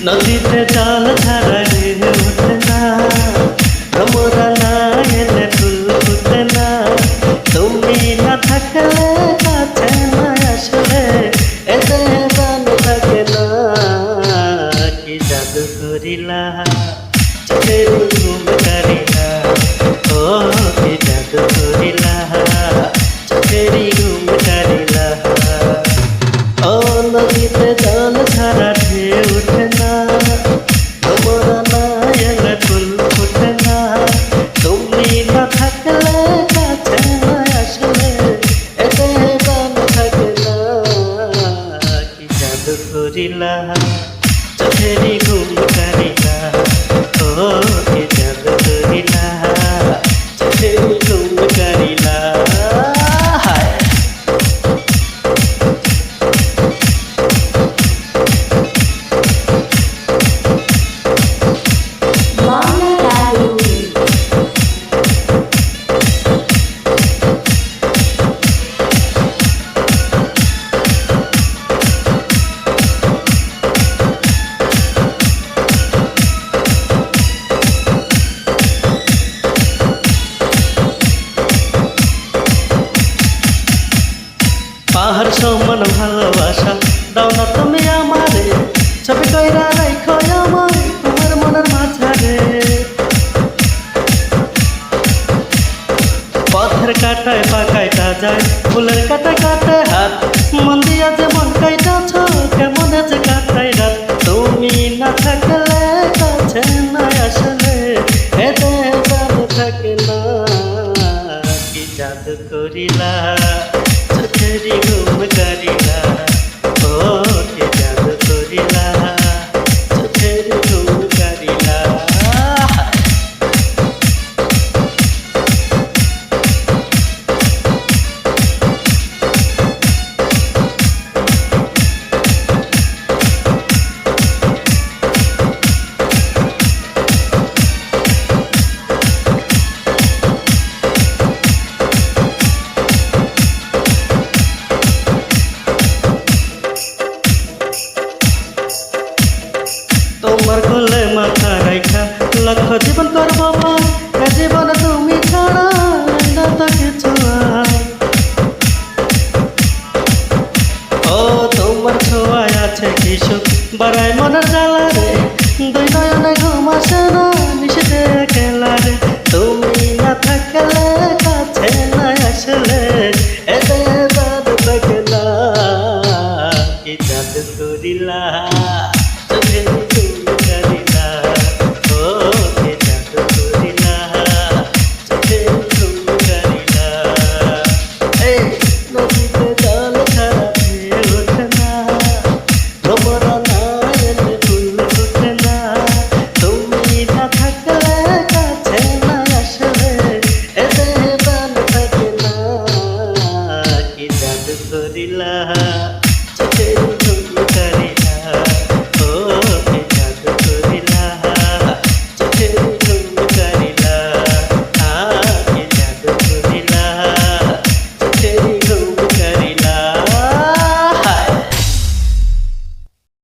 নদীতে জল ছাড়া ঢেউ ওঠে না, ভ্রমরা না এলে ফুল ফুটে না, তুমি না থাকলে কাছে না আসলে এতে গান থাকে না। কি জাদু করিলা চোখের ঘুম কারিলা, ও কি জাদু করিলা চোখের ঘুম কারিলা। ও নদীতে জল ছাড়া ঢেউ ওঠে না, তোমরা না এলে ফুল ফোটে না, তুমি না থাকলে কাছে না আসলে এতে গান থাকে না। কি জাদু করিলা চোখেরই ঘুম কারিলা, ও কি জাদু করিলা চোখেরই ঘুম কারিলা। হায় পাহাড় সমান ভালোবাসা দাও না তুমি আমারে, ছবি কইরা রাখো আমায় তোমার মনের মাঝারে। পথের কাটায় পা কাটা যায়, ফুলের কাটা কাটে হাত, মন দিয়া যে মন কাইটাছ কেমন যে কাটাই রাত। তুমি না থাকলে কাছে না আসলে এতে গান থাকে না। কি জাদু করিলা চোখেরই ঘুম কারিলা, ও কি জাদু করিলা চোখের ঘুম কারিলা। তোমার কোলে মাথা রাখা লক্ষ জীবন করবো পার, এ জীবন তুমি ছাড়া না তো কিছু আর। ও তোমার ছোঁয়ায় আছে কি সুখ বাড়ায় মনের জ্বালা রে, দুই নয়নে ঘুম আসে না নিশীথে খেলা রে। তুমি না থাকলে কাছে না আসলে এতে বাদ থাকে না। কি জাদু করিলা চোখের ঘুম কারিলা, ও কি জাদু করিলা চোখের ঘুম কারিলা। এই নদীতে জল ছাড়া ঢেউ ওঠে না, ভ্রমরা না এলে ফুল ফোটে না, তুমি না থাকলে কাছে না আসলে এতে গান থাকে না। কি জাদু করিলা চোখের ঘুম